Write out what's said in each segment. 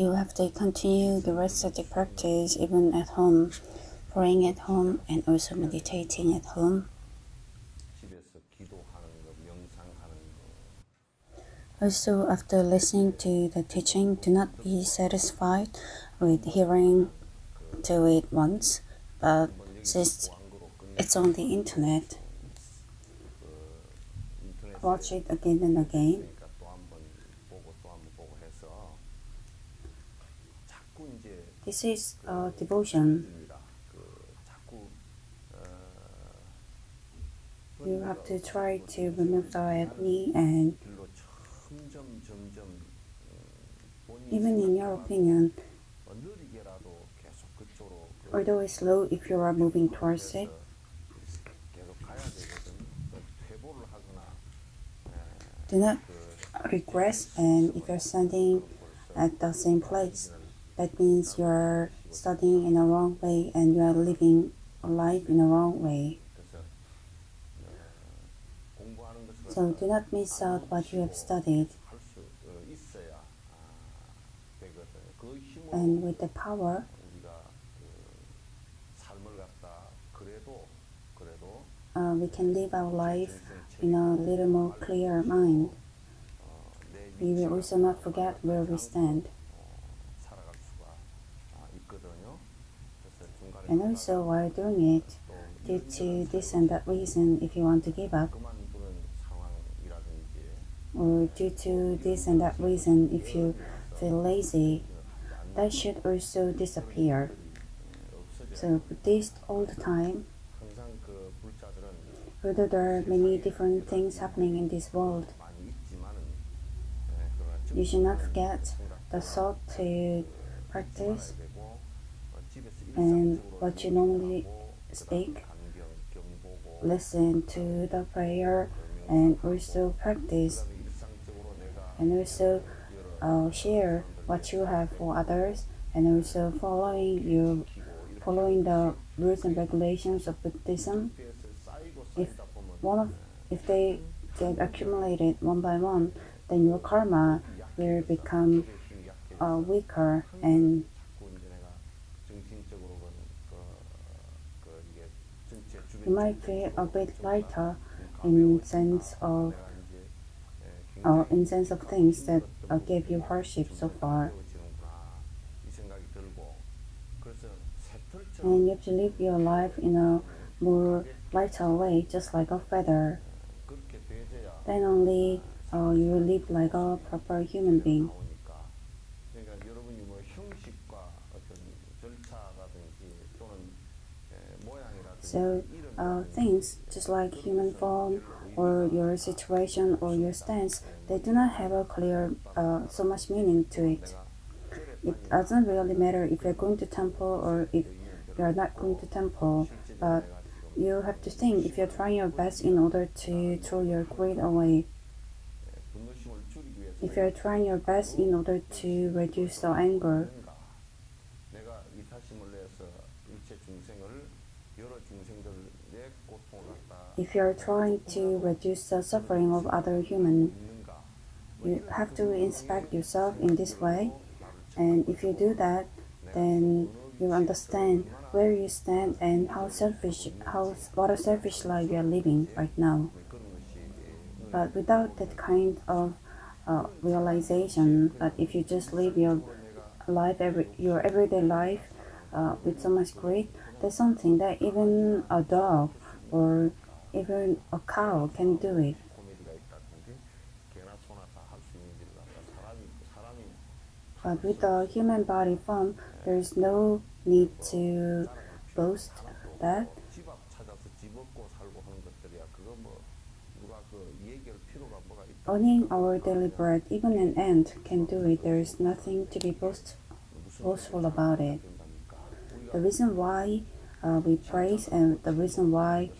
You have to continue the rest of the practice even at home, praying at home and also meditating at home. Also, after listening to the teaching, do not be satisfied with hearing to it once, but since it's on the internet, watch it again and again. This is devotion. You have to try to remove the agony, and even in your opinion, although it's slow, if you are moving towards it, do not regress. And if you're standing at the same place, that means you're studying in a wrong way and you are living a life in a wrong way. So do not miss out what you have studied. And with the power, we can live our life in a little more clear mind. We will also not forget where we stand. And also while doing it, due to this and that reason, if you want to give up, or due to this and that reason, if you feel lazy, that should also disappear. So Buddhists all the time, although there are many different things happening in this world, you should not forget the thought to practice and what you normally speak. Listen to the prayer and also practice, and also share what you have for others, and also following the rules and regulations of Buddhism. If they get accumulated one by one, then your karma will become weaker, and you might feel a bit lighter in sense of things that gave you hardship so far. And you have to live your life in a more lighter way, just like a feather. Then only you will live like a proper human being. So things just like human form or your situation or your stance, they do not have a clear so much meaning to it. It doesn't really matter if you're going to temple or if you're not going to temple, but you have to think if you're trying your best in order to throw your greed away. If you're trying your best in order to reduce the anger, if you're trying to reduce the suffering of other humans, you have to inspect yourself in this way. And if you do that, then you understand where you stand and what a selfish life you are living right now. But without that kind of realization, that if you just live your life, your everyday life with so much greed, there's something that even a dog or even a cow can do it. But with the human body form, there is no need to boast that. Earning our daily bread, even an ant can do it. There is nothing to be boastful about it. The reason why we praise and the reason why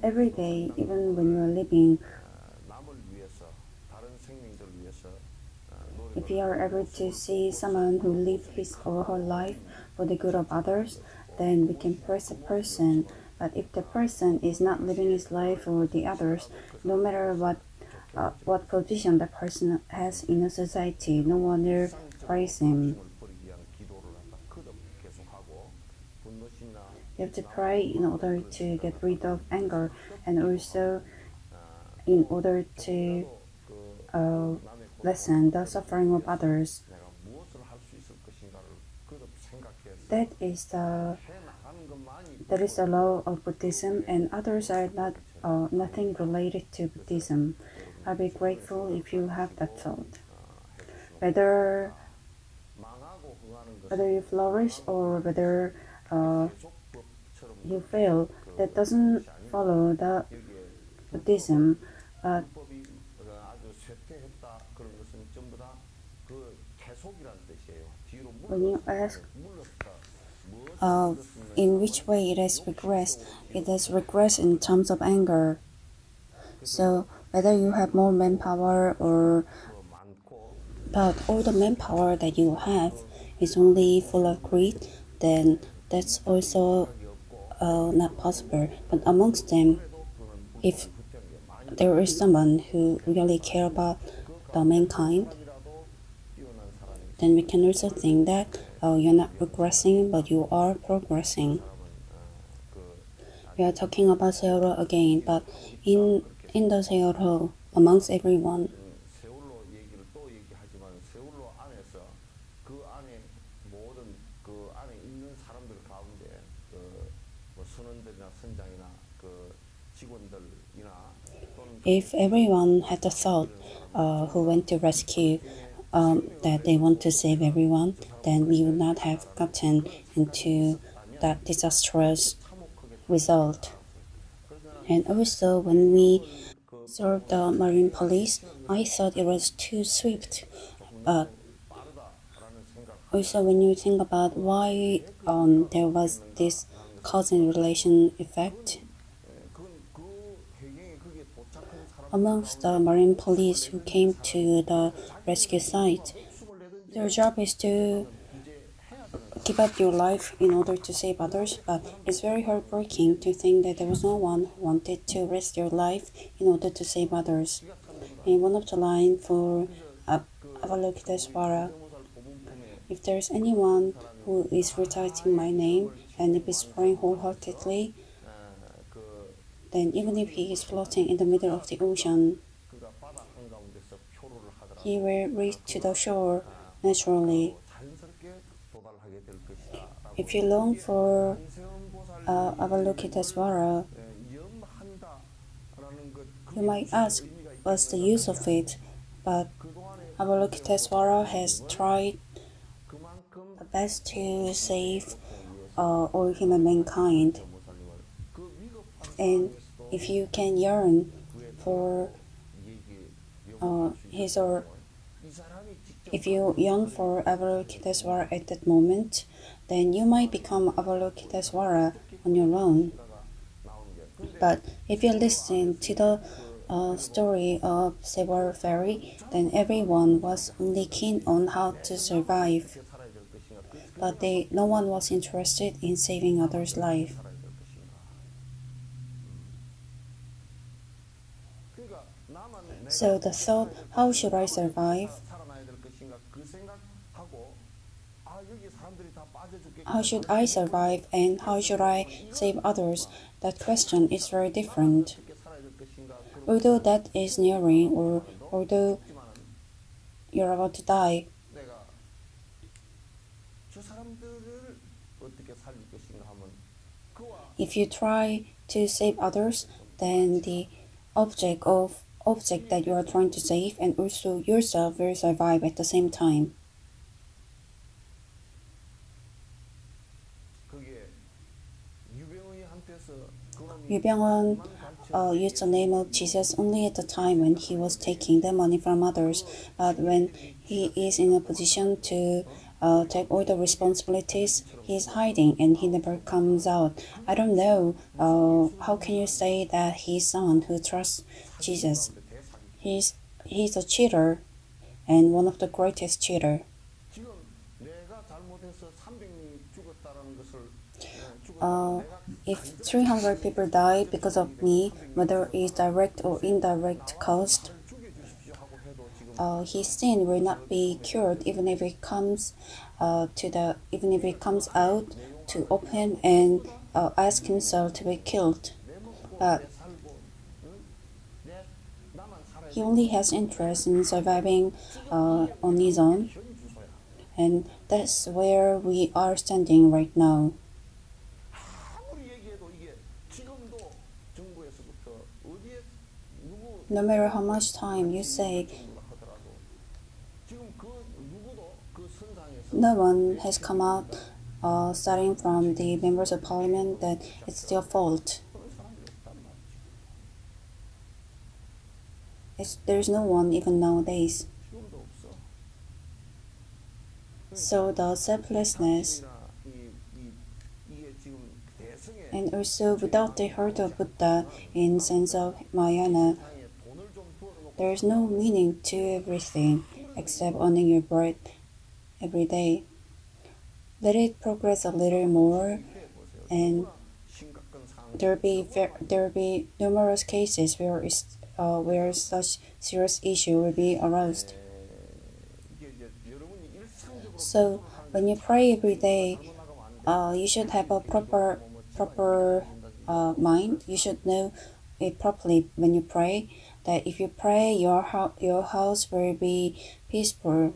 every day, even when you are living, if you are able to see someone who lives his or her life for the good of others, then we can praise a person But if the person is not living his life for the others, no matter what position the person has in a society, no one will praise him. You have to pray in order to get rid of anger, and also in order to lessen the suffering of others. That is the law of Buddhism, and others are nothing related to Buddhism. I'll be grateful if you have that thought. Whether you flourish or whether you fail, that doesn't follow the Buddhism. But when you ask in which way it has regressed in terms of anger. So whether you have more manpower but all the manpower that you have is only full of greed, then that's also not possible. But amongst them, if there is someone who really care about the mankind, then we can also think that you're not regressing, but you are progressing. We are talking about Seoul again, but in the Seoul, amongst everyone, if everyone had the thought who went to rescue that they want to save everyone, then we would not have gotten into that disastrous result. And also, when we served the Marine Police, I thought it was too swift. But also, when you think about why there was this cause and relation effect, amongst the Marine Police who came to the rescue site, their job is to give up your life in order to save others, but it's very heartbreaking to think that there was no one who wanted to risk their life in order to save others. In one of the lines for Avalokitesvara, if there's anyone who is reciting my name and if he's praying wholeheartedly, then even if he is floating in the middle of the ocean, he will reach to the shore naturally. If you long for Avalokitesvara, you might ask, what's the use of it? But Avalokitesvara has tried the best to save all human mankind. And if you can yearn for if you yearn for Avalokitesvara at that moment, then you might become Avalokitesvara on your own. But if you listen to the story of Saber Fairy, then everyone was only keen on how to survive. But no one was interested in saving others' life. So the thought, how should I survive? How should I survive and how should I save others? That question is very different. Although that is nearing, or although you're about to die, if you try to save others, then the object that you are trying to save and also yourself will survive at the same time. Yu Byung-won used the name of Jesus only at the time when he was taking the money from others, but when he is in a position to take all the responsibilities, he is hiding and he never comes out. I don't know, how can you say that he's someone who trusts Jesus? He's a cheater and one of the greatest cheater. If 300 people die because of me, whether it's direct or indirect caused, his sin will not be cured, even if it comes out to open and ask himself to be killed. But he only has interest in surviving on his own, and that's where we are standing right now. No matter how much time you say, no one has come out, starting from the members of parliament, that it's their fault. There's no one even nowadays. So the selflessness, and also without the heart of Buddha in sense of Mahayana, there is no meaning to everything except earning your bread every day. Let it progress a little more, and there will be numerous cases where such serious issue will be aroused. So when you pray every day, you should have a proper mind. You should know it properly when you pray, that if you pray, your house will be peaceful.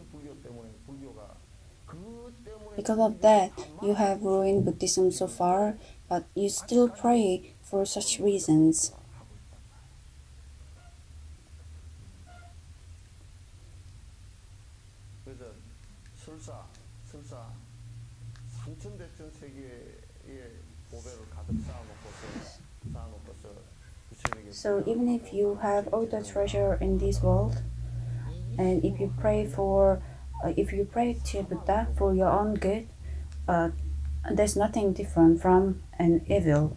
Because of that, you have ruined Buddhism so far, but you still pray for such reasons. So even if you have all the treasure in this world, and if you pray to Buddha for your own good, there's nothing different from an evil.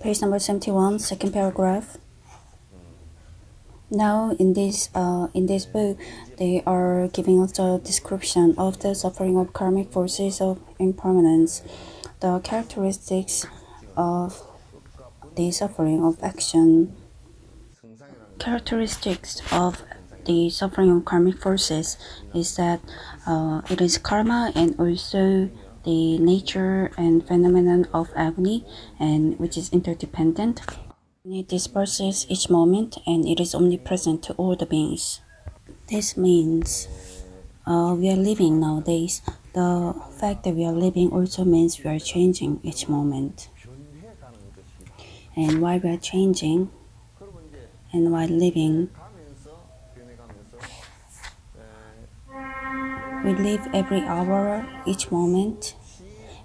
Page number 71, second paragraph. Now, in this book, they are giving us a description of the suffering of karmic forces of impermanence, the characteristics of the suffering of action. Characteristics of the suffering of karmic forces is that it is karma and also the nature and phenomenon of agony, and which is interdependent. It disperses each moment, and it is omnipresent to all the beings. This means we are living nowadays. The fact that we are living also means we are changing each moment. And while we are changing and while living, we live every hour, each moment,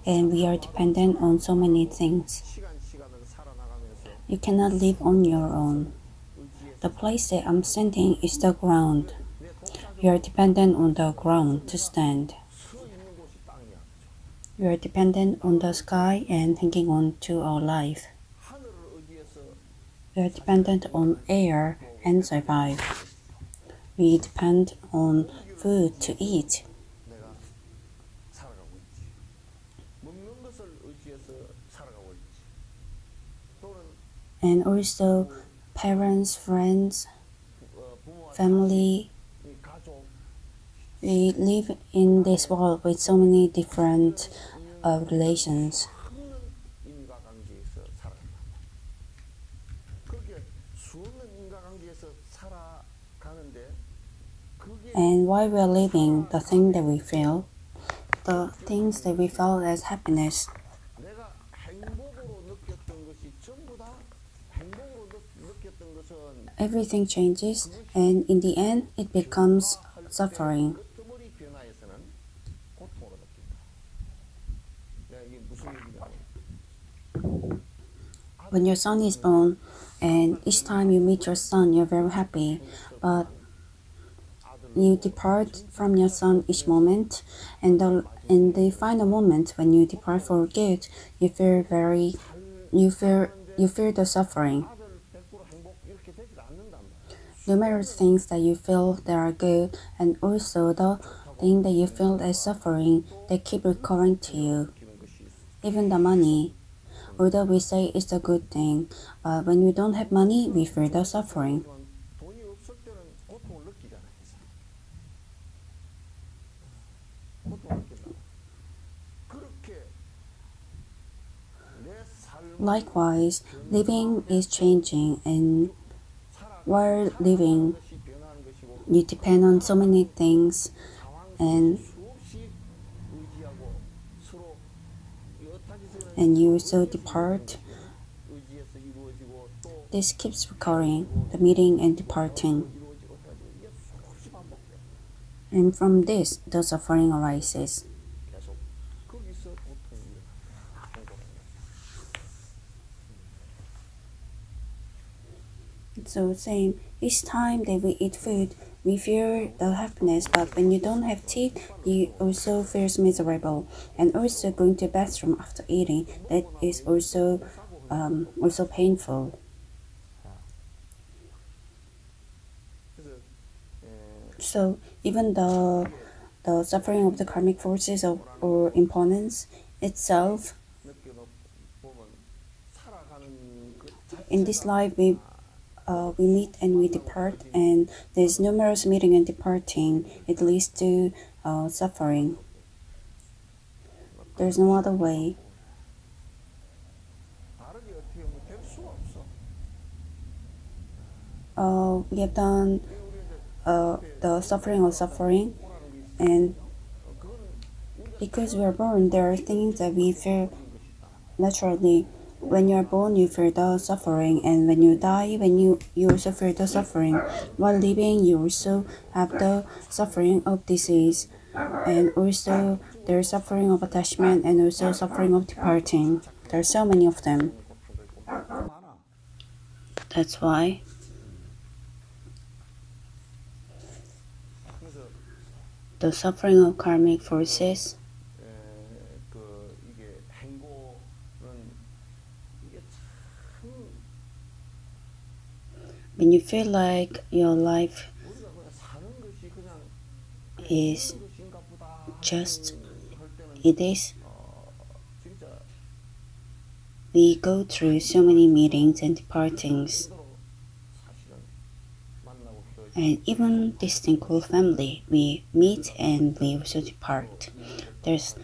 and we are dependent on so many things. You cannot live on your own. The place that I'm standing is the ground. We are dependent on the ground to stand. We are dependent on the sky and hanging on to our life. We are dependent on air and survive. We depend on food to eat. And also parents, friends, family. We live in this world with so many different relations. And while we are living, the thing that we feel, the things that we felt as happiness, everything changes, and in the end, it becomes suffering. When your son is born, and each time you meet your son, you're very happy, but you depart from your son each moment, and in the final moment when you depart for good, you feel the suffering. Numerous things that you feel that are good, and also the thing that you feel as suffering, they keep recurring to you. Even the money, although we say it's a good thing, but when we don't have money, we feel the suffering. Likewise, living is changing, and while living, you depend on so many things, and you also depart. This keeps recurring, the meeting and departing. And from this, the suffering arises. So same, each time that we eat food, we feel the happiness, but when you don't have teeth, you also feel miserable. And also going to the bathroom after eating, that is also painful. So even the suffering of the karmic forces or impermanence itself, in this life we meet and we depart, and there's numerous meeting and departing. It leads to suffering. There's no other way. We have done the suffering of suffering, and because we are born, there are things that we feel naturally. When you are born, you feel the suffering, and when you die, you also feel the suffering. While living, you also have the suffering of disease, and also there's suffering of attachment, and also suffering of departing. There are so many of them. That's why the suffering of karmic forces when you feel like your life is just it is, we go through so many meetings and departings, and even distinct whole family, we meet and we also depart. There's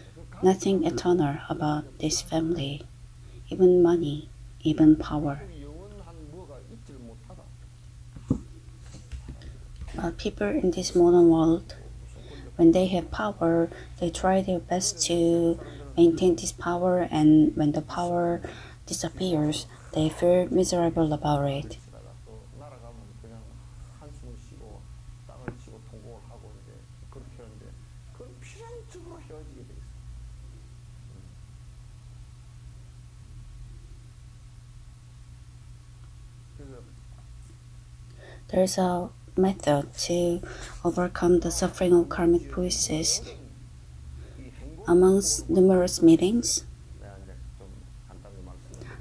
nothing eternal about this family, even money, even power. People in this modern world, when they have power, they try their best to maintain this power, and when the power disappears, they feel miserable about it. There's a method to overcome the suffering of karmic forces. Amongst numerous meetings,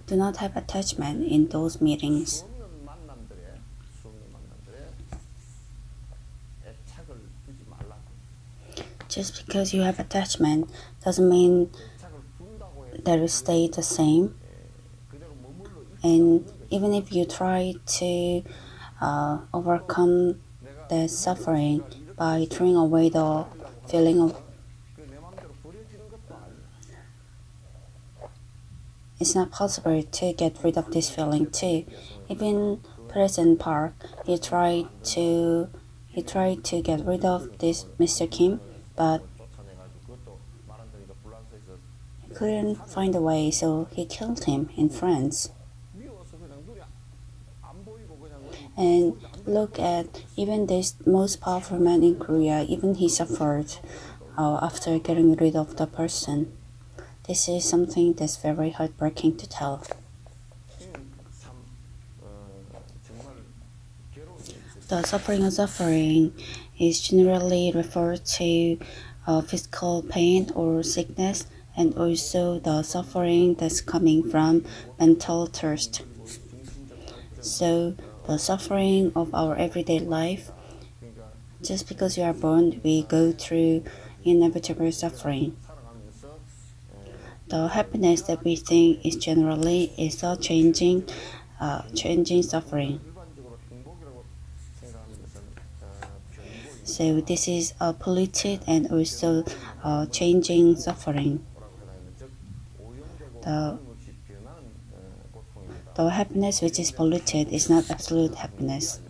do not have attachment in those meetings. Just because you have attachment doesn't mean that it stays the same. And even if you try to overcome the suffering by throwing away the feeling of, it's not possible to get rid of this feeling too. Even President Park, he tried to get rid of this Mr. Kim, but he couldn't find a way, so he killed him in France. And look at even this most powerful man in Korea, even he suffered after getting rid of the person. This is something that's very heartbreaking to tell. The suffering of suffering is generally referred to physical pain or sickness, and also the suffering that's coming from mental thirst. So the suffering of our everyday life, just because you are born, we go through inevitable suffering. The happiness that we think is generally is a changing suffering. So this is a polluted and also changing suffering. The happiness which is polluted is not absolute happiness.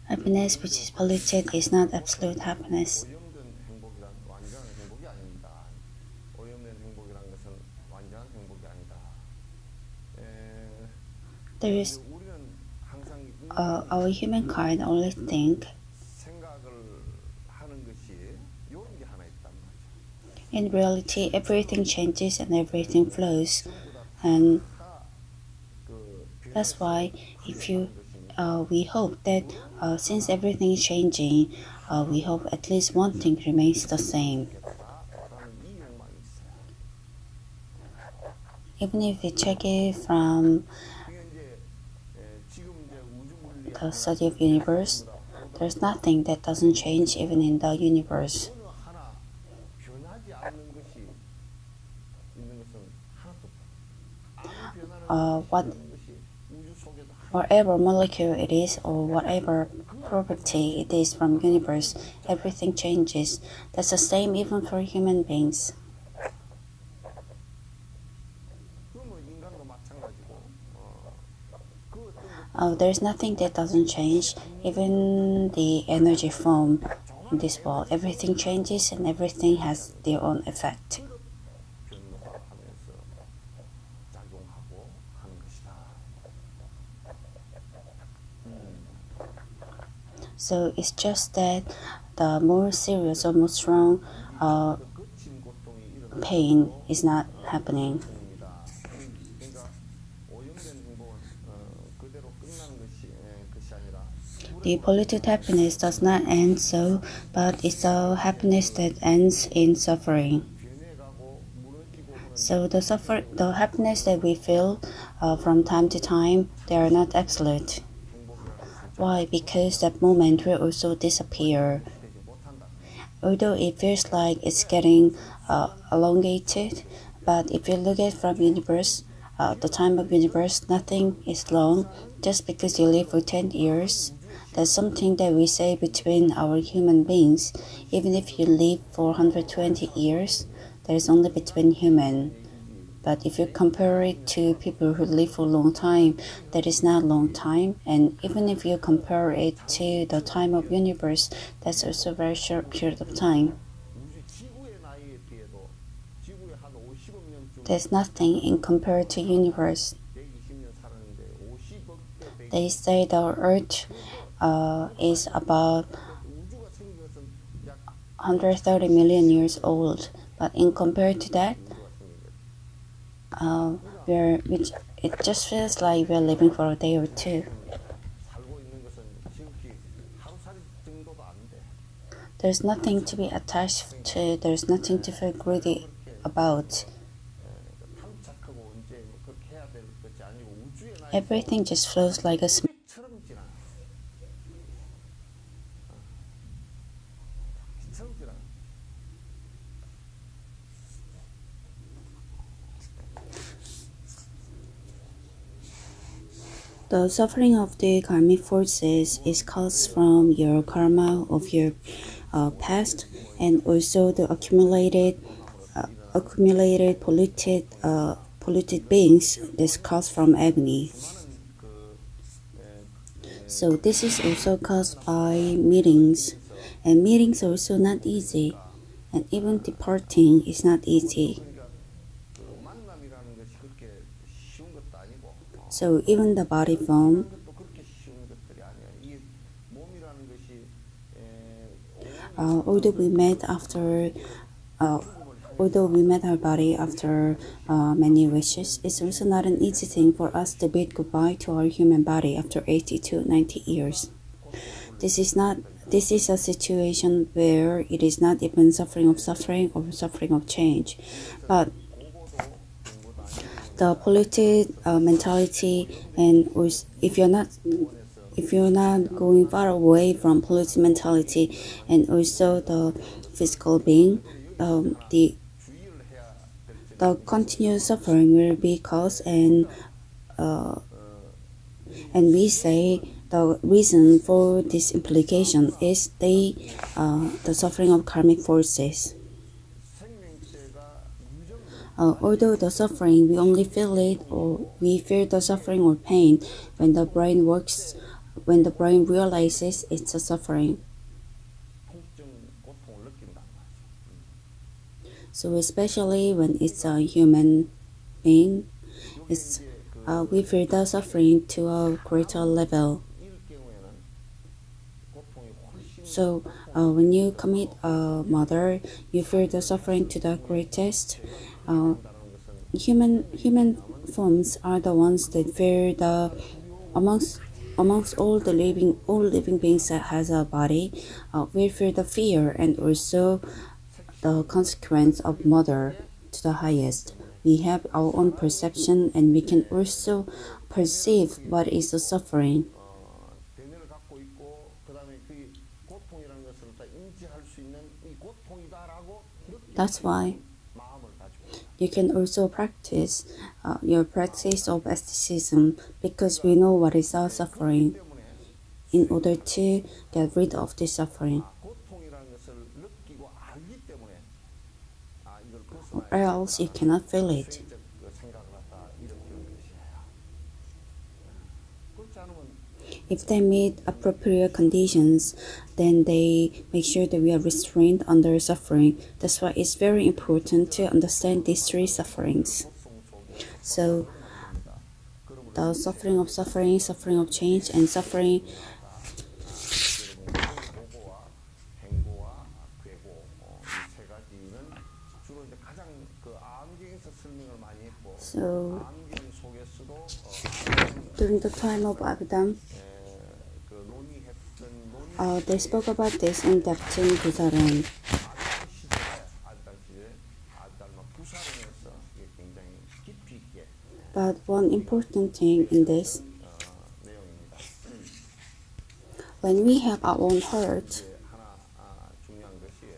Happiness which is polluted is not absolute happiness. There is our humankind only think. In reality, everything changes and everything flows, and that's why we hope that since everything is changing, we hope at least one thing remains the same. Even if we check it from the study of universe, there's nothing that doesn't change even in the universe. Whatever molecule it is or whatever property it is from universe, everything changes. That's the same even for human beings. There's nothing that doesn't change, even the energy form in this world. Everything changes and everything has their own effect. So it's just that the more serious or more strong pain is not happening. The polluted happiness does not end so, but it's a happiness that ends in suffering. So the happiness that we feel from time to time, they are not absolute. Why? Because that moment will also disappear. Although it feels like it's getting elongated, but if you look at it from universe, the time of universe, nothing is long. Just because you live for 10 years, that's something that we say between our human beings. Even if you live for 120 years, that is only between human. But if you compare it to people who live for a long time, that is not a long time. And even if you compare it to the time of universe, that's also a very short period of time. There's nothing in compared to universe. They say the Earth is about 130 million years old, but in compared to that, it just feels like we're living for a day or two. There's nothing to be attached to, there's nothing to feel greedy about. Everything just flows like a smooth. The suffering of the karmic forces is caused from your karma of your past, and also the accumulated polluted beings that's caused from agony. So this is also caused by meetings, and meetings are also not easy, and even departing is not easy. So even the body form, although we met after although we met our body after many wishes, it's also not an easy thing for us to bid goodbye to our human body after 80 to 90 years. This is a situation where it is not even suffering or suffering of change, but the polluted mentality, and if you're not going far away from polluted mentality, and also the physical being, the continuous suffering will be caused, and we say the reason for this implication is the suffering of karmic forces. Although the suffering, we only feel it, or we feel the suffering or pain when the brain realizes it's a suffering. So especially when it's a human being, we feel the suffering to a greater level. So when you commit a murder, you feel the suffering to the greatest. Human forms are the ones that feel the amongst all living beings that has a body, we feel the fear and also the consequence of murder to the highest. We have our own perception, and we can also perceive what is the suffering. That's why you can also practice your practice of asceticism, because we know what is our suffering, in order to get rid of this suffering. Or else you cannot feel it. If they meet appropriate conditions, then they make sure that we are restrained under suffering. That's why it's very important to understand these three sufferings. So the suffering of change, and suffering so during the time of Abhidhamma, they spoke about this in depth in Busaran. But one important thing in this, when we have our own heart,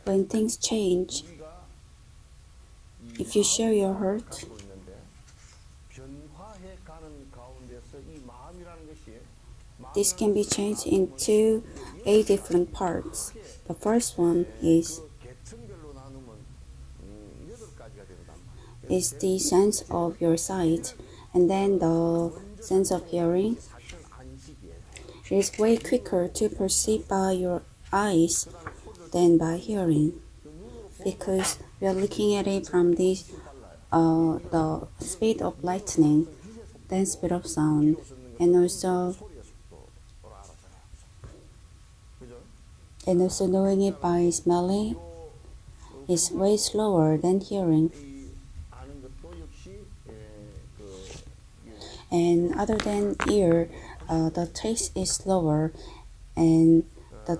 when things change, if you share your heart, this can be changed into 8 different parts. The first one is the sense of your sight, and then the sense of hearing. It is way quicker to perceive by your eyes than by hearing, because we are looking at it from the speed of lightning, then speed of sound, and also knowing it by smelling is way slower than hearing. And other than ear, the taste is slower, and the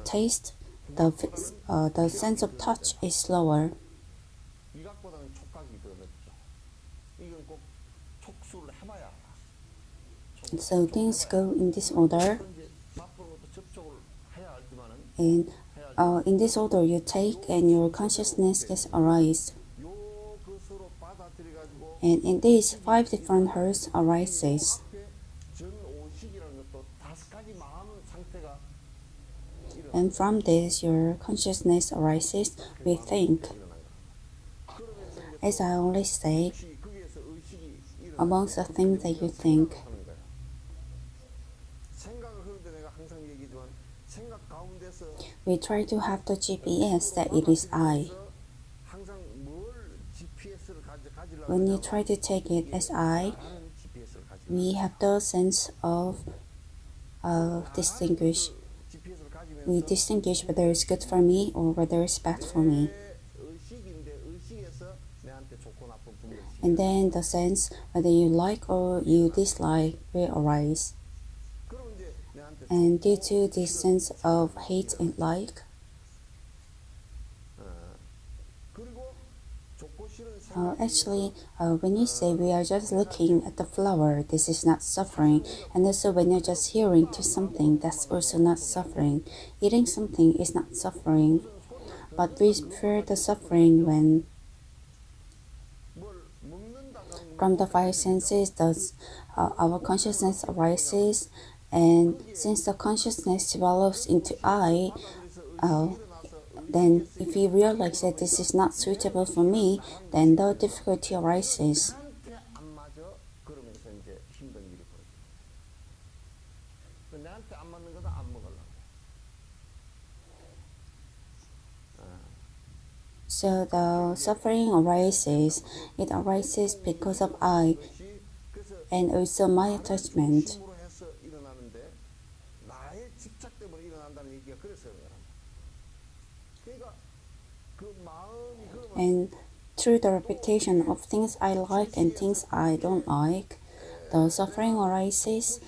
sense of touch is slower. So things go in this order, and in this order you take, and your consciousness gets arised. And in these 5 different hertz arises. And from this, your consciousness arises. We think. As I always say, amongst the things that you think, we try to have the GPS that it is I. When you try to take it as I, we have the sense of distinguish. We distinguish whether it's good for me or whether it's bad for me. And then the sense whether you like or you dislike will arise. And due to this sense of hate and like, when you say we are just looking at the flower, this is not suffering. And also when you're just hearing to something, that's also not suffering. Eating something is not suffering. But we feel the suffering when from the five senses, our consciousness arises. And since the consciousness develops into I, then if you realize that this is not suitable for me, then the difficulty arises. So the suffering arises. It arises because of I and also my attachment. And through the repetition of things I like and things I don't like, the suffering arises.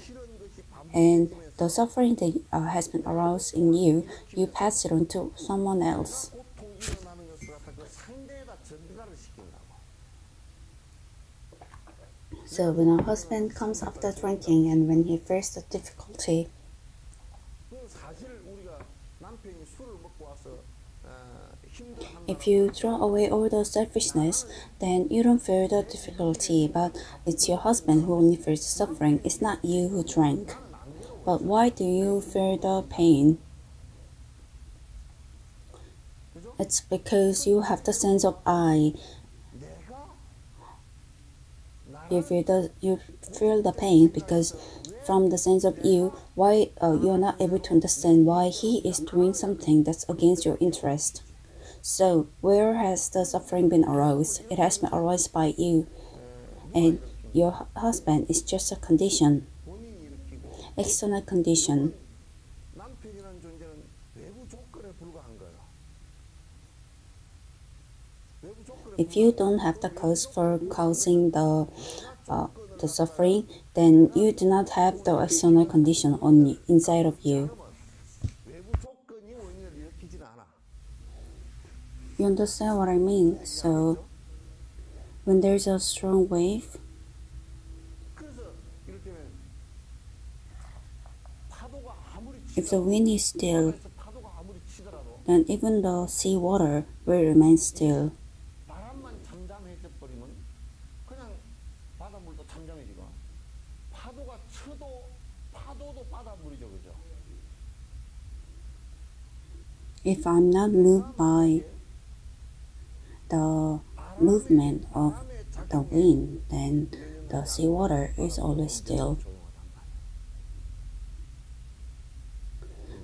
And the suffering that has been aroused in you, you pass it on to someone else. So when a husband comes after drinking and when he feels the difficulty, if you throw away all the selfishness, then you don't feel the difficulty, but it's your husband who only feels the suffering. It's not you who drank. But why do you feel the pain? It's because you have the sense of I. You feel the pain because from the sense of you, why you are not able to understand why he is doing something that's against your interest. So where has the suffering been aroused? It has been aroused by you. And your husband is just a condition, external condition. If you don't have the cause for causing the suffering, then you do not have the external condition inside of you. You understand what I mean? So when there's a strong wave, if the wind is still, then even the sea water will remain still. If I'm not moved by the movement of the wind, then the seawater is always still.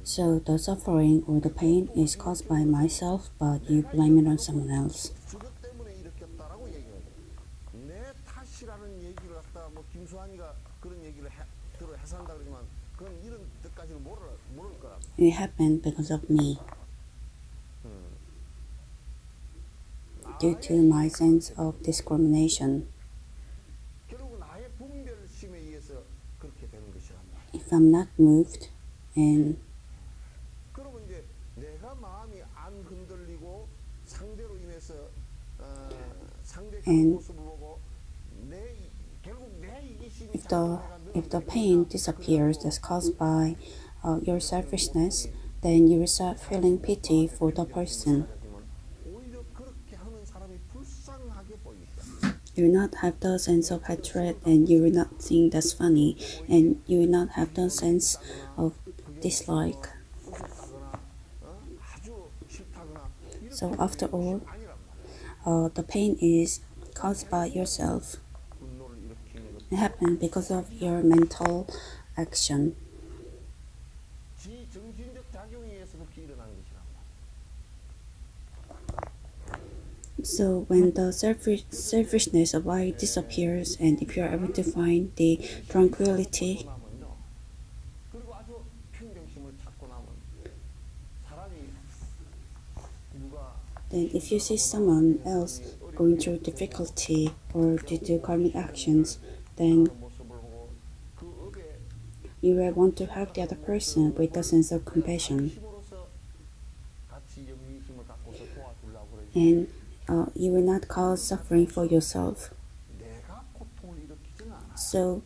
So the suffering or the pain is caused by myself, but you blame it on someone else. It happened because of me. Due to my sense of discrimination. If I'm not moved and if the pain disappears that's caused by your selfishness, then you will start feeling pity for the person. You will not have the sense of hatred, and you will not think that's funny, and you will not have the sense of dislike. So after all, the pain is caused by yourself. It happened because of your mental action. So when the selfishness of I disappears, and if you are able to find the tranquility, then if you see someone else going through difficulty or due to karmic actions, then you will want to help the other person with a sense of compassion. And you will not cause suffering for yourself. So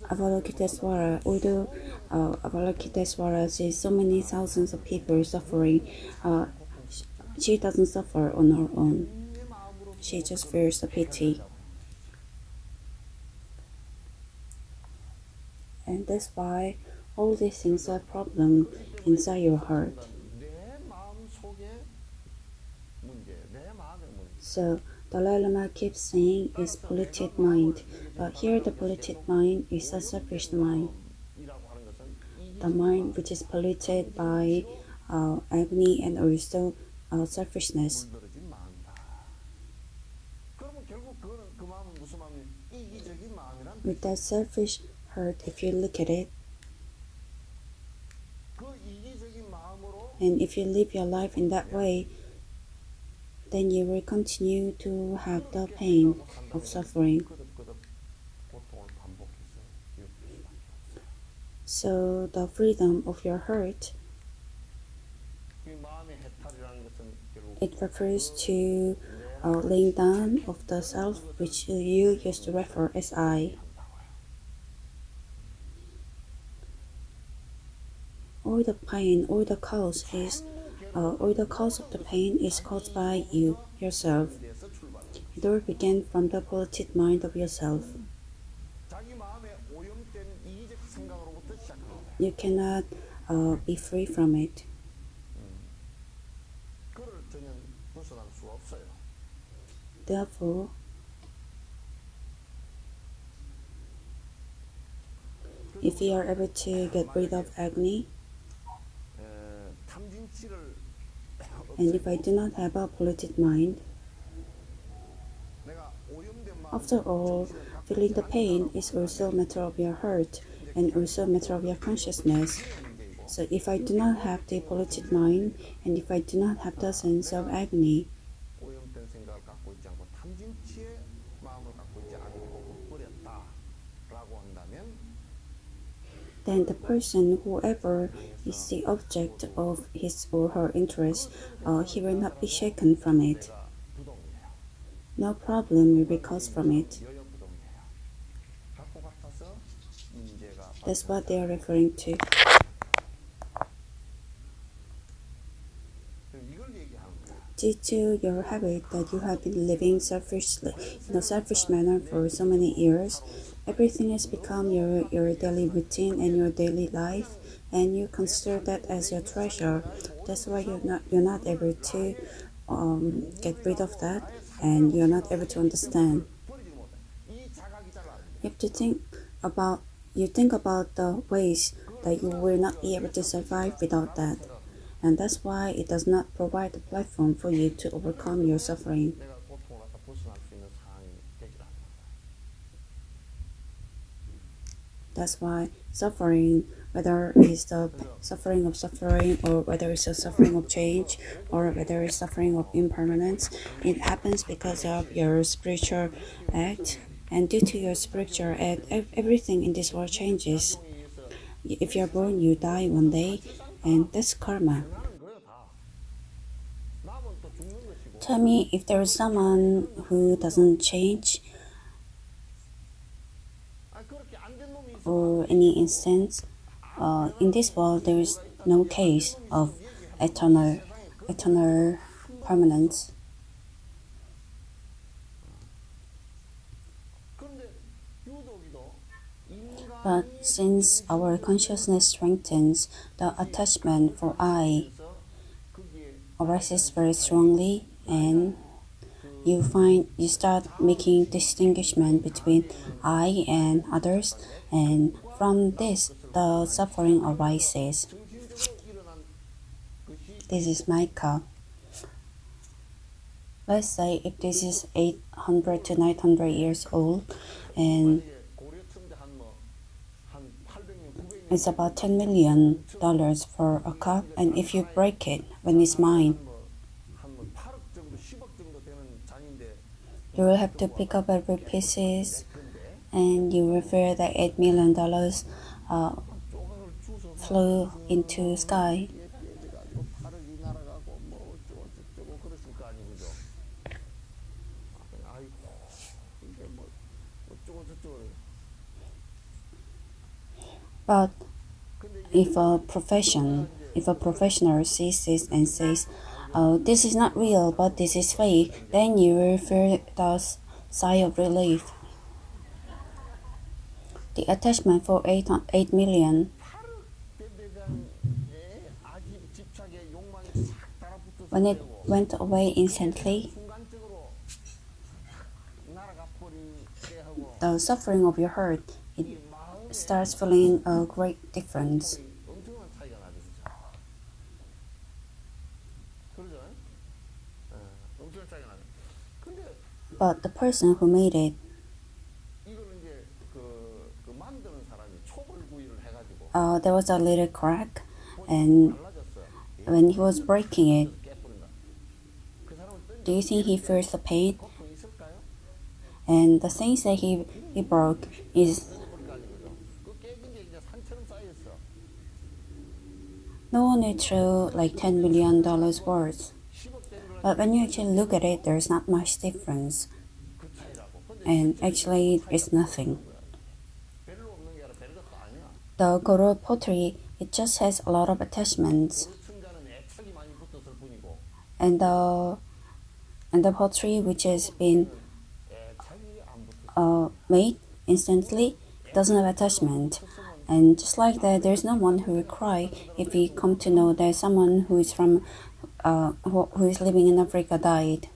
Avalokitesvara, although Avalokitesvara sees so many thousands of people suffering, she doesn't suffer on her own. She just feels the pity. And that's why all these things are a problem inside your heart. So Dalai Lama keeps saying is polluted mind, but here the polluted mind is a selfish mind. The mind which is polluted by agony and also selfishness. With that selfish heart, if you look at it, and if you live your life in that way, then you will continue to have the pain of suffering. So the freedom of your heart, it refers to laying down of the self which you used to refer as I. All the pain, all the cause of the pain is caused by you, yourself. It all began from the polluted mind of yourself. You cannot be free from it. Therefore, if you are able to get rid of agony, and if I do not have a polluted mind, after all, feeling the pain is also a matter of your heart and also a matter of your consciousness. So if I do not have the polluted mind, and if I do not have the sense of agony, then the person, whoever is the object of his or her interest, he will not be shaken from it. No problem will be caused from it. That's what they are referring to. Due to your habit that you have been living selfishly, in a selfish manner for so many years, everything has become your daily routine and your daily life, and you consider that as your treasure. That's why you're not able to get rid of that, and you're not able to understand. You have to think about the ways that you will not be able to survive without that, and that's why it does not provide a platform for you to overcome your suffering. That's why suffering, whether it's the suffering of suffering, or whether it's a suffering of change, or whether it's suffering of impermanence, it happens because of your spiritual act. And due to your spiritual act, everything in this world changes. If you're born, you die one day, and that's karma. Tell me if there is someone who doesn't change, or any instance. In this world, there is no case of eternal permanence. But since our consciousness strengthens, the attachment for I arises very strongly, and you start making distinguishment between I and others, and from this the suffering arises. This is my cup. let's say if this is 800 to 900 years old, and it's about $10 million for a cup, and if you break it when it's mined, you will have to pick up every pieces, and you will fear that $8 million flew into sky. But if a professional sees this and says, "Oh, this is not real, but this is fake," then you will feel the sigh of relief. The attachment for 8 million when it went away instantly, the suffering of your heart, it starts feeling a great difference. But the person who made it, there was a little crack, and when he was breaking it, do you think he feels the pain? And the things that he broke is no one will throw like $10 million worth. But when you actually look at it, there's not much difference. And actually, it's nothing. The Goro pottery, it just has a lot of attachments. And the pottery which has been made instantly doesn't have attachment. And just like that, there's no one who will cry if we come to know that someone who is from who is living in Africa died.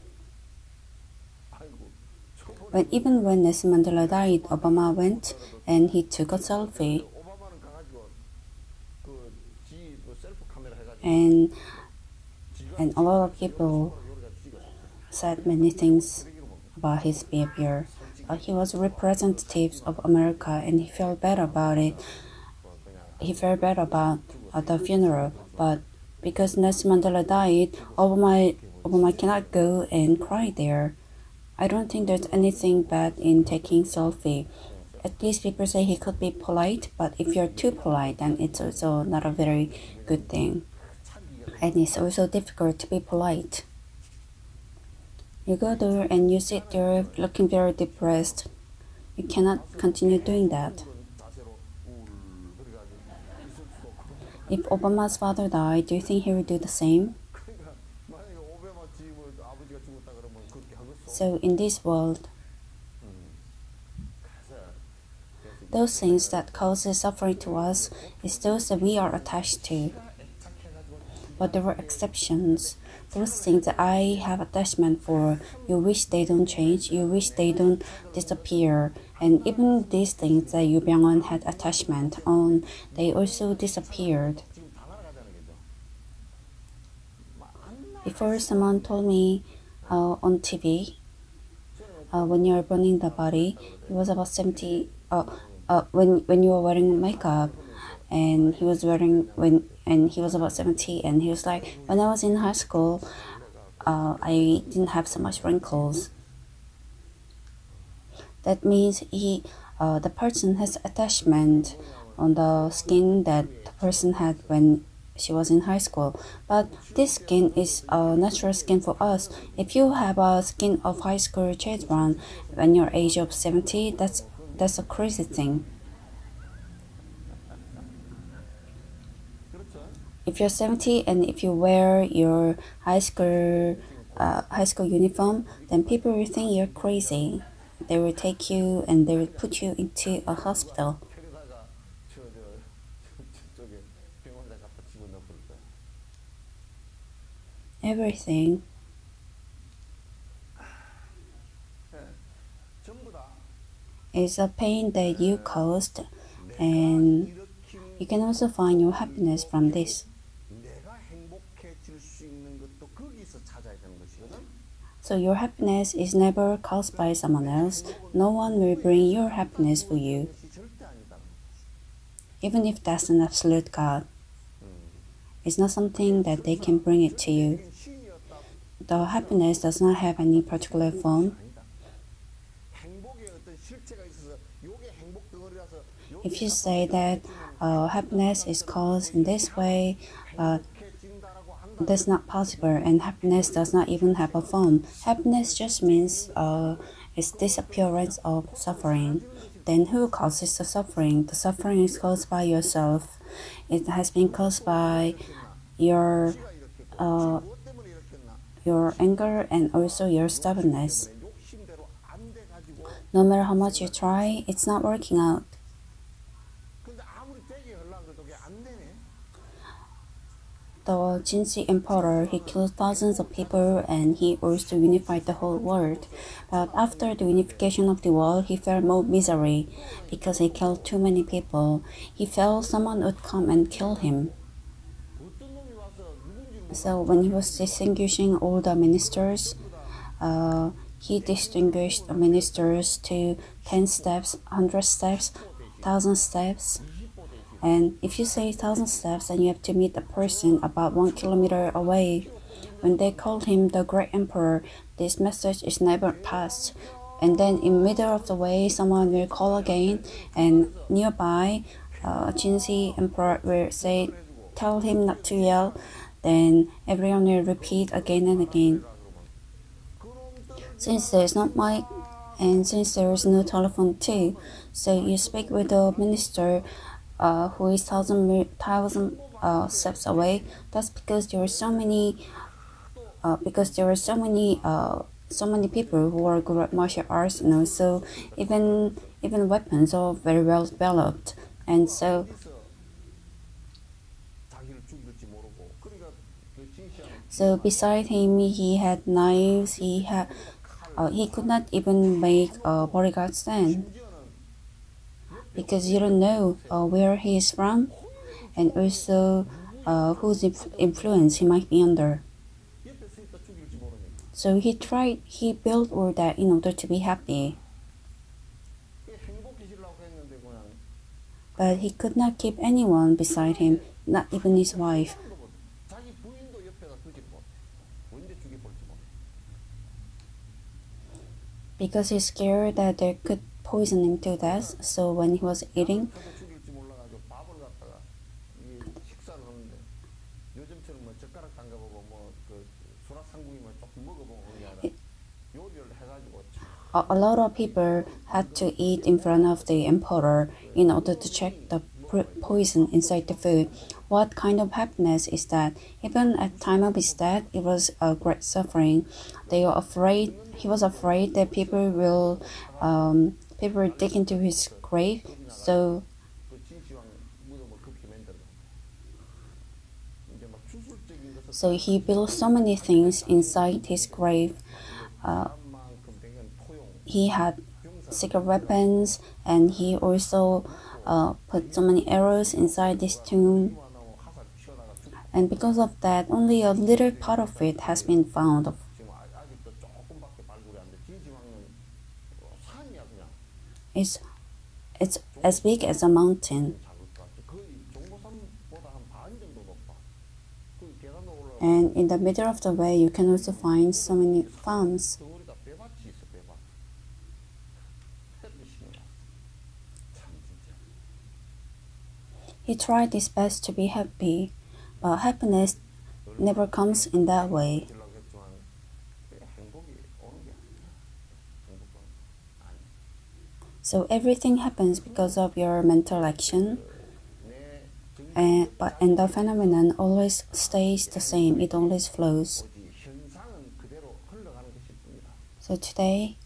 But even when Nelson Mandela died, Obama went and he took a selfie. And a lot of people said many things about his behavior. But he was representative of America, and he felt bad about it. He felt bad about the funeral, but because Nelson Mandela died, Obama cannot go and cry there. I don't think there's anything bad in taking selfie. At least people say he could be polite, but if you're too polite, then it's also not a very good thing. And it's also difficult to be polite. You go there and you sit there looking very depressed. You cannot continue doing that. If Obama's father died, do you think he would do the same? So in this world, those things that causes suffering to us is those that we are attached to. But there were exceptions. Those things that I have attachment for, you wish they don't change, you wish they don't disappear. And even these things that Yu Byung-won had attachment on, they also disappeared. Before, someone told me on TV, when you're burning the body, it was about 70. When you were wearing makeup, and he was about 70, and he was like, when I was in high school, I didn't have so much wrinkles. That means the person has attachment on the skin that the person had when she was in high school. But this skin is a natural skin for us. If you have a skin of high school children when you're age of 70, that's a crazy thing. If you're 70 and if you wear your high school uniform, then people will think you're crazy. They will take you and they will put you into a hospital. Everything is a pain that you caused, and you can also find your happiness from this. So your happiness is never caused by someone else. No one will bring your happiness for you, even if that's an absolute God. It's not something that they can bring it to you. The happiness does not have any particular form. If you say that happiness is caused in this way, that's not possible, and happiness does not even have a form. Happiness just means its disappearance of suffering. Then who causes the suffering? The suffering is caused by yourself. It has been caused by your anger and also your stubbornness. No matter how much you try, it's not working out. The Jinsi Emperor, he killed thousands of people and he also unified the whole world. But after the unification of the world, he felt more misery because he killed too many people. He felt someone would come and kill him. So when he was distinguishing all the ministers, he distinguished the ministers to 10 steps, 100 steps, 1,000 steps. And if you say 1,000 steps, then you have to meet a person about 1 kilometer away. When they called him the Great Emperor, this message is never passed. And then in middle of the way, someone will call again, and nearby, Jinsi Emperor will say, tell him not to yell. Then everyone will repeat again and again. Since there's not mic, and since there is no telephone too, so you speak with the minister who is thousand steps away. That's because there are so many so many people who are good at martial arts, and also even weapons are very well developed. And so beside him, he had knives. He could not even make a bodyguard stand, because you don't know where he is from, and also whose influence he might be under. So he built all that in order to be happy. But he could not keep anyone beside him, not even his wife. Because he's scared that they could poison him to death, so when he was eating, a lot of people had to eat in front of the emperor in order to check the poison inside the food. What kind of happiness is that? Even at time of his death, it was a great suffering. They were afraid. He was afraid that people will dig into his grave. So he built so many things inside his grave. He had secret weapons, and he also put so many arrows inside this tomb. And because of that, only a little part of it has been found. It's as big as a mountain. And in the middle of the way, you can also find so many farms. He tried his best to be happy, but happiness never comes in that way. So everything happens because of your mental action, and the phenomenon always stays the same. It always flows. So today,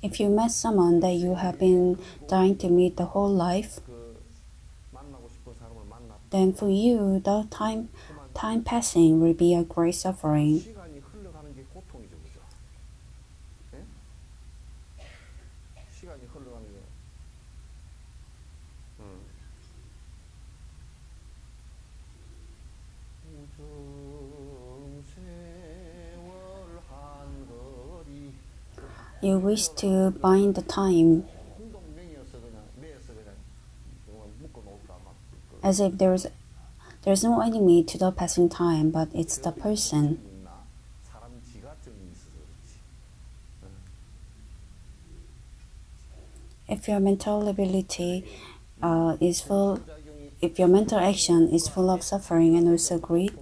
if you met someone that you have been dying to meet the whole life, then for you, the time passing will be a great suffering. You wish to bind the time as if there's no enemy to the passing time, but it's the person. If your mental ability if your mental action is full of suffering and also greed,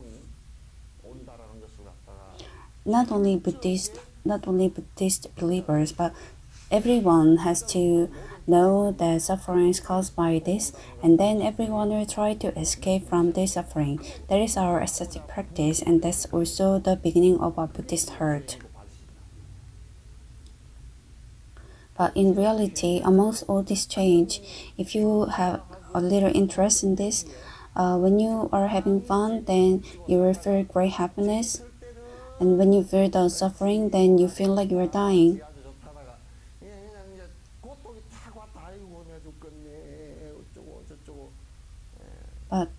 not only Buddhist believers, but everyone has to know that suffering is caused by this, and then everyone will try to escape from this suffering. That is our ascetic practice, and that's also the beginning of our Buddhist heart. But in reality, amongst all this change, if you have a little interest in this, when you are having fun, then you will feel great happiness. And when you feel the suffering, then you feel like you are dying. But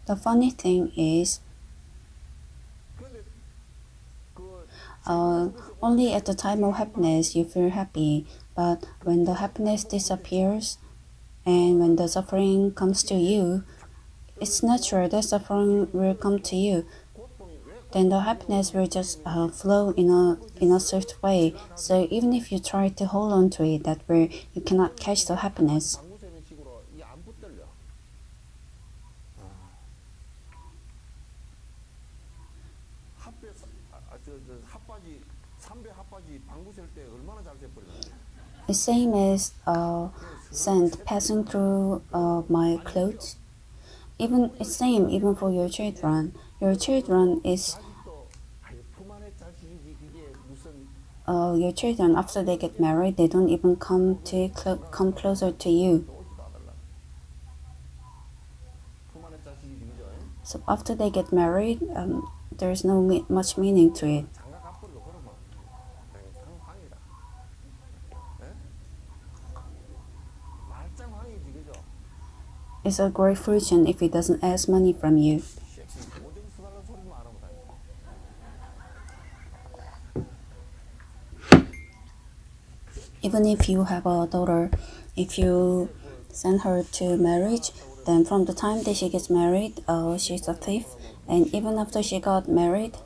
the funny thing is, only at the time of happiness you feel happy, but when the happiness disappears and when the suffering comes to you, it's natural that suffering will come to you. Then the happiness will just flow in a swift way. So even if you try to hold on to it, that way you cannot catch the happiness. The same as sand passing through my clothes. It's same even for your children. Your children after they get married, they don't even come closer to you. So after they get married, there's no much meaning to it. It's a great fortune if it doesn't ask money from you. Even if you have a daughter, if you send her to marriage, then from the time that she gets married, she's a thief. And even after she got married,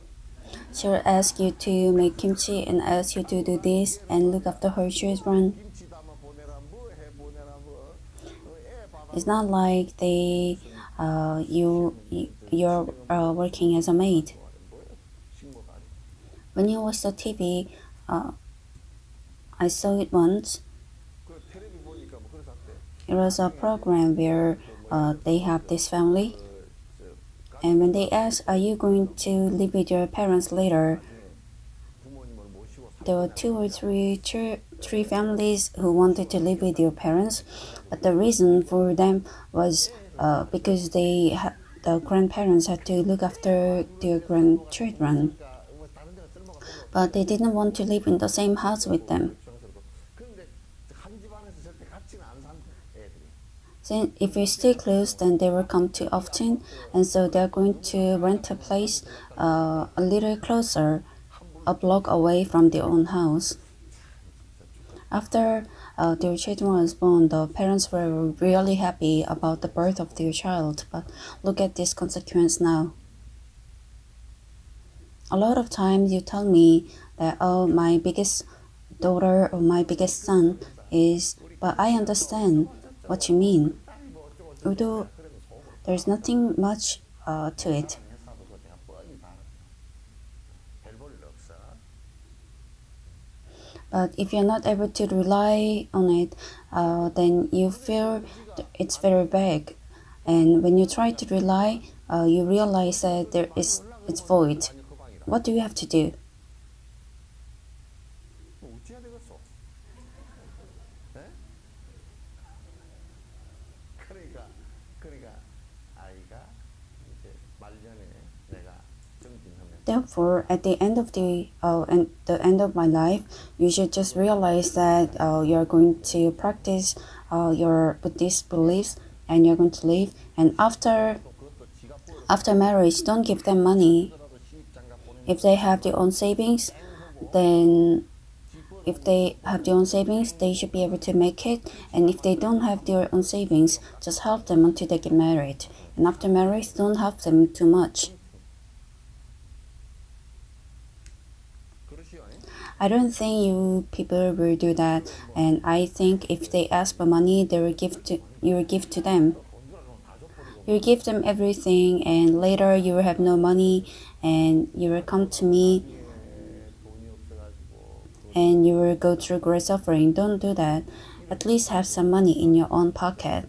she'll ask you to make kimchi and ask you to do this and look after her children. It's not like you're working as a maid. When you watch the TV, I saw it once. It was a program where they have this family, and when they asked, "Are you going to live with your parents later?" There were 2 or 3 families who wanted to live with their parents, but the reason for them was because the grandparents had to look after their grandchildren, but they didn't want to live in the same house with them. So if we stay close, then they will come too often, and so they're going to rent a place a little closer, a block away from their own house. After their children was born, the parents were really happy about the birth of their child, but look at this consequence now. A lot of times you tell me that, oh, my biggest daughter or my biggest son is, but I understand what you mean, although there's nothing much to it. But if you're not able to rely on it, then you feel it's very big. And when you try to rely, you realize that it's void. What do you have to do? Therefore, at the end of my life, you should just realize that you're going to practice your Buddhist beliefs, and you're going to live. And after marriage, don't give them money. If they have their own savings, then if they have their own savings, they should be able to make it. And if they don't have their own savings, just help them until they get married. And after marriage, don't help them too much. I don't think you people will do that, and I think if they ask for money, you will give to them. You will give them everything, and later you will have no money, and you will come to me, and you will go through great suffering. Don't do that. At least have some money in your own pocket.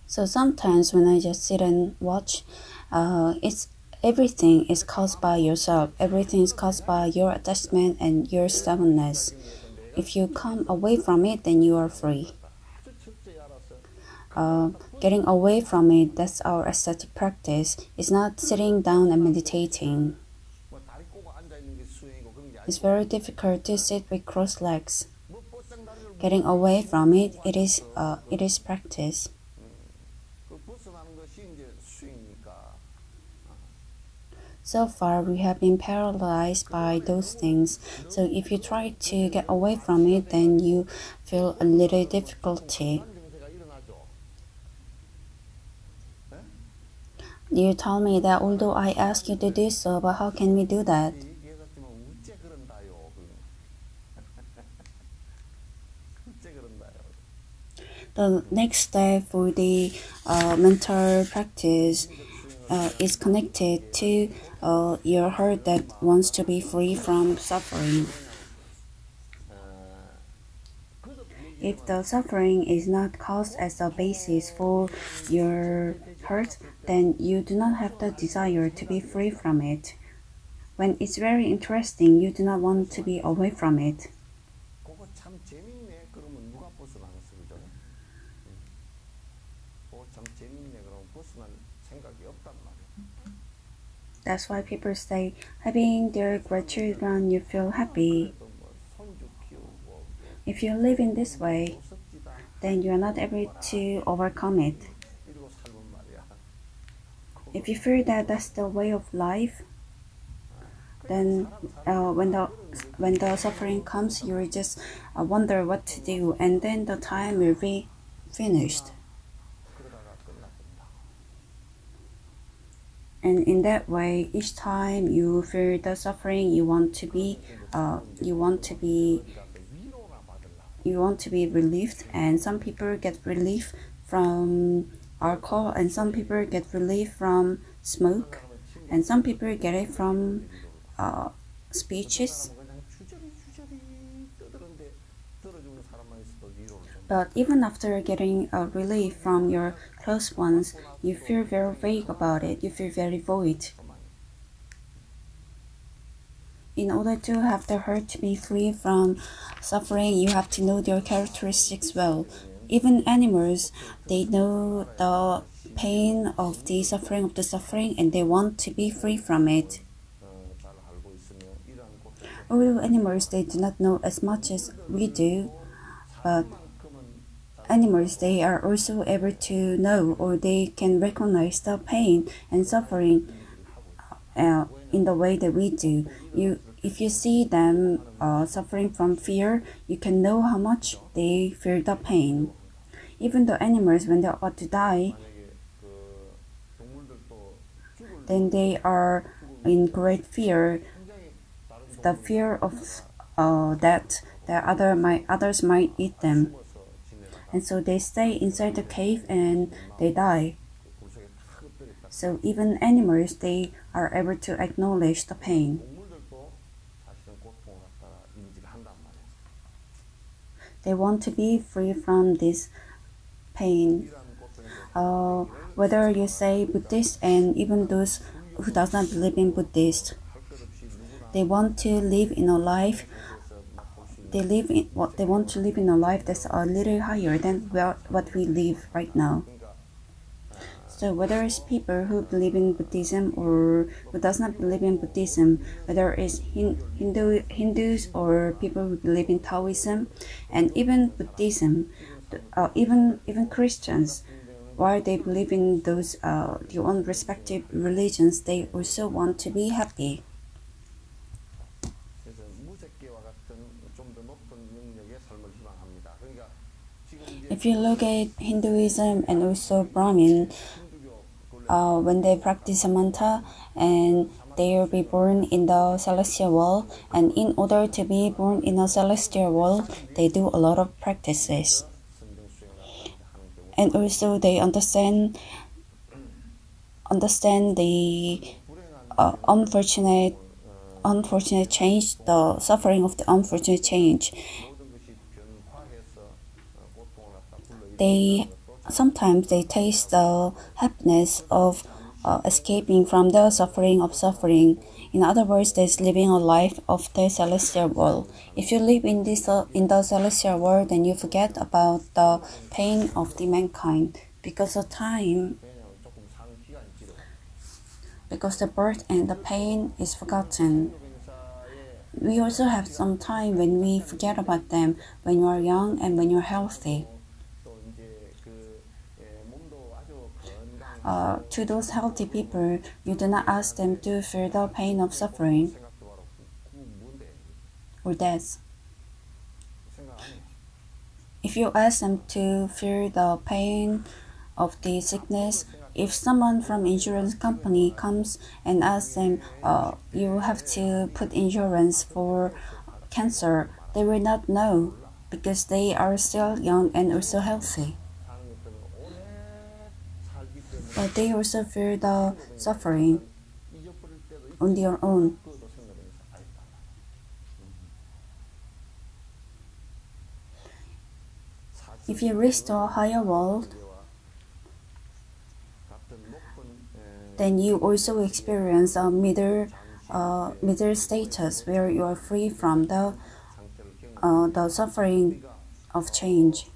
So sometimes when I just sit and watch, everything is caused by yourself. Everything is caused by your attachment and your stubbornness. If you come away from it, then you are free. Getting away from it, that's our ascetic practice. It's not sitting down and meditating. It's very difficult to sit with crossed legs. Getting away from it, it is practice. So far, we have been paralyzed by those things. So if you try to get away from it, then you feel a little difficulty. You tell me that although I ask you to do so, but how can we do that? The next step for the mental practice is connected to your heart that wants to be free from suffering. If the suffering is not caused as a basis for your heart, then you do not have the desire to be free from it. When it's very interesting, you do not want to be away from it. That's why people say, having their grandchildren, you feel happy. If you live in this way, then you are not able to overcome it. If you feel that that's the way of life, then when the suffering comes, you will just wonder what to do, and then the time will be finished. And in that way, each time you feel the suffering, you want to be relieved. And some people get relief from alcohol, and some people get relief from smoke, and some people get it from speeches. But even after getting a relief from your close ones, you feel very vague about it. You feel very void. In order to have the heart to be free from suffering, you have to know their characteristics well. Even animals, they know the pain of the suffering, and they want to be free from it. Although animals, they do not know as much as we do, but animals, they are also able to know, or they can recognize the pain and suffering in the way that we do. If you see them suffering from fear, you can know how much they feel the pain. Even the animals, when they're about to die, then they are in great fear. The fear of that others might eat them. And so they stay inside the cave and they die. So even animals, they are able to acknowledge the pain. They want to be free from this pain. Whether you say Buddhist and even those who does not believe in Buddhist, they want to live in a life. They want to live in a life that's a little higher than what we live right now. So whether it's people who believe in Buddhism or who does not believe in Buddhism, whether it's Hindus or people who believe in Taoism, and even Buddhism, even Christians, while they believe in those their own respective religions, they also want to be happy. If you look at Hinduism and also Brahmin, when they practice a mantra and they will be born in the celestial world, and in order to be born in a celestial world, they do a lot of practices. And also they understand the unfortunate change, the suffering of the unfortunate change. Sometimes they taste the happiness of escaping from the suffering of suffering. In other words, there's living a life of the celestial world. If you live in the celestial world, then you forget about the pain of the mankind, because of time, because the birth and the pain is forgotten. We also have some time when we forget about them, when you are young and when you're healthy. To those healthy people, you do not ask them to feel the pain of suffering or death. If you ask them to feel the pain of the sickness, if someone from insurance company comes and asks them, you have to put insurance for cancer, they will not know, because they are still young and also healthy. But they also feel the suffering on their own. If you reach to a higher world, then you also experience a middle status where you are free from the suffering of change.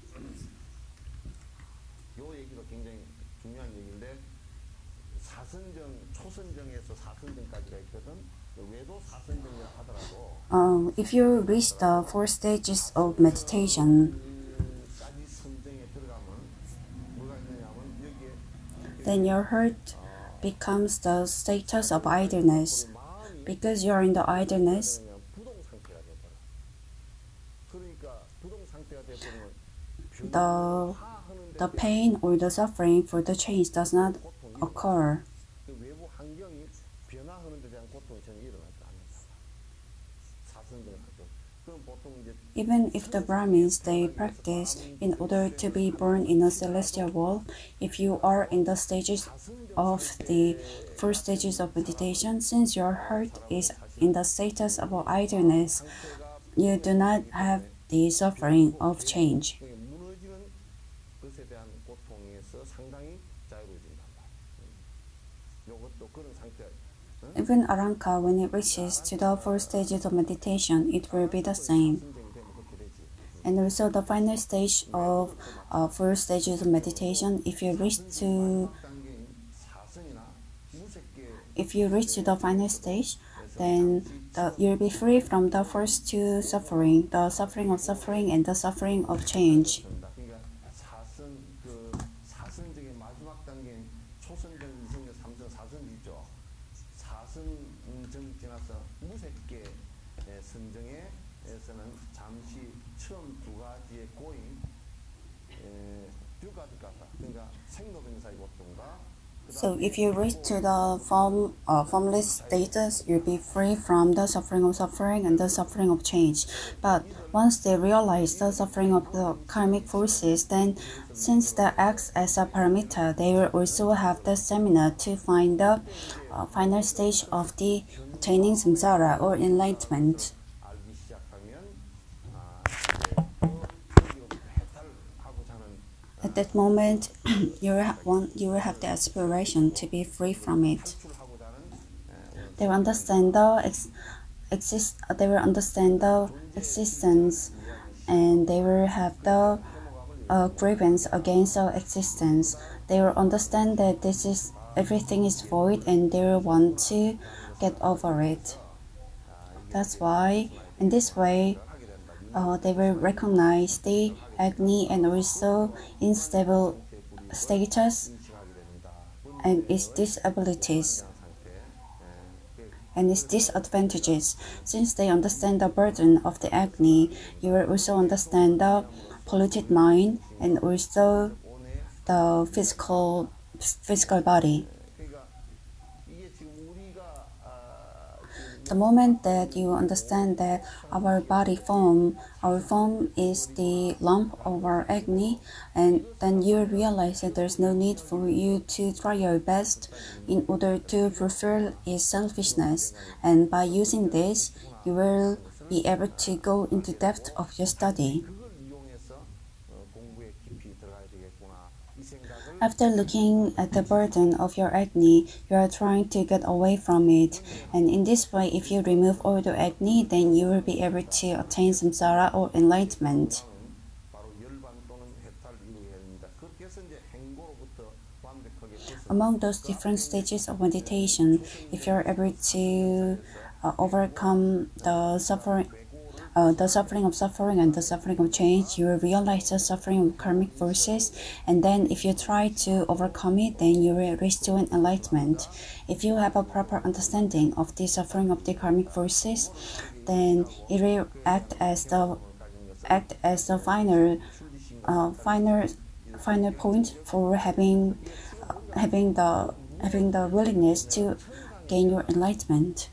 If you reach the 4 stages of meditation, then your heart becomes the status of idleness. Because you are in the idleness, the pain or the suffering for the change does not occur. Even if the Brahmins, they practice in order to be born in a celestial world, if you are in the stages of the 4 stages of meditation, since your heart is in the status of idleness, you do not have the suffering of change. Even Aranka, when it reaches to the 4 stages of meditation, it will be the same. And also the final stage of 4 stages of meditation, if you reach to the final stage, then you'll be free from the first 2 suffering, the suffering of suffering and the suffering of change. So if you reach to the formless status, you'll be free from the suffering of suffering and the suffering of change. But once they realize the suffering of the karmic forces, then since they act as a paramita, they will also have the stamina to find the final stage of the attaining samsara or enlightenment. At that moment, you will have the aspiration to be free from it. They will understand the existence, and they will have the grievance against our existence. They will understand that everything is void, and they will want to get over it. That's why, in this way, they will recognize the acne, and also unstable status and its disabilities and its disadvantages. Since they understand the burden of the acne, you will also understand the polluted mind and also the physical body. The moment that you understand that our form is the lump of our acne, and then you realize that there's no need for you to try your best in order to fulfill its selfishness. And by using this, you will be able to go into depth of your study. After looking at the burden of your acne, you are trying to get away from it. And in this way, if you remove all the acne, then you will be able to attain samsara or enlightenment. Among those different stages of meditation, if you are able to overcome the suffering and the suffering of change, you will realize the suffering of karmic forces, and then if you try to overcome it, then you will reach to an enlightenment. If you have a proper understanding of the suffering of the karmic forces, then it will act as the final point for having the willingness to gain your enlightenment.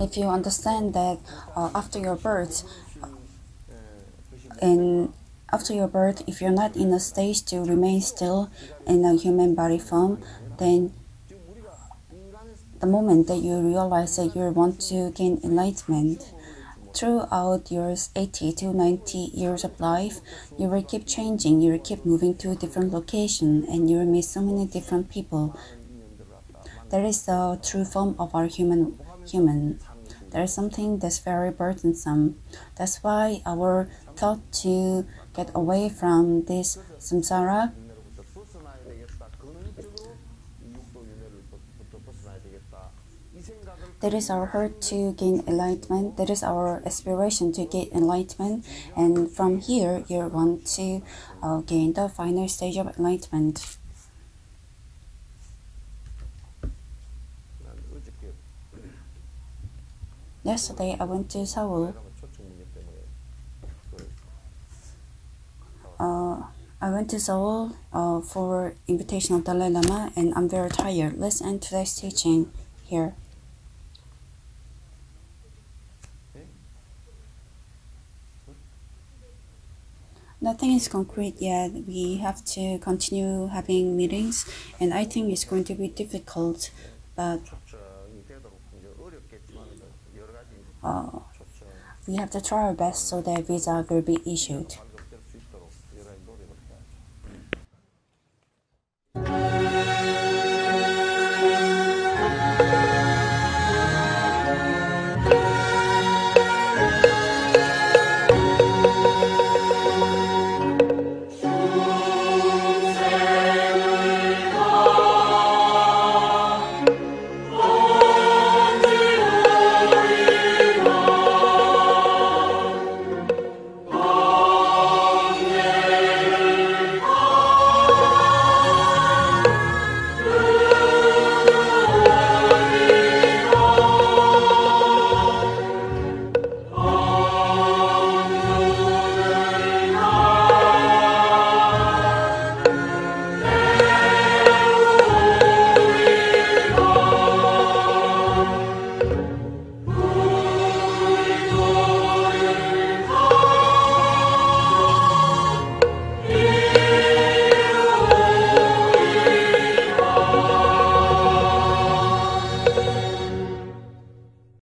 If you understand that after your birth, if you're not in a stage to remain still in a human body form, then the moment that you realize that you want to gain enlightenment, throughout your 80 to 90 years of life, you will keep changing, you will keep moving to a different location, and you will meet so many different people. That is the true form of our human. There is something that's very burdensome. That's why our thought to get away from this samsara, that is our hurt to gain enlightenment. That is our aspiration to gain enlightenment. And from here, you want to gain the final stage of enlightenment. Yesterday, I went to Seoul. For invitation of Dalai Lama, and I'm very tired. Let's end today's teaching here. Nothing is concrete yet. We have to continue having meetings, and I think it's going to be difficult, but we have to try our best so that visa will be issued.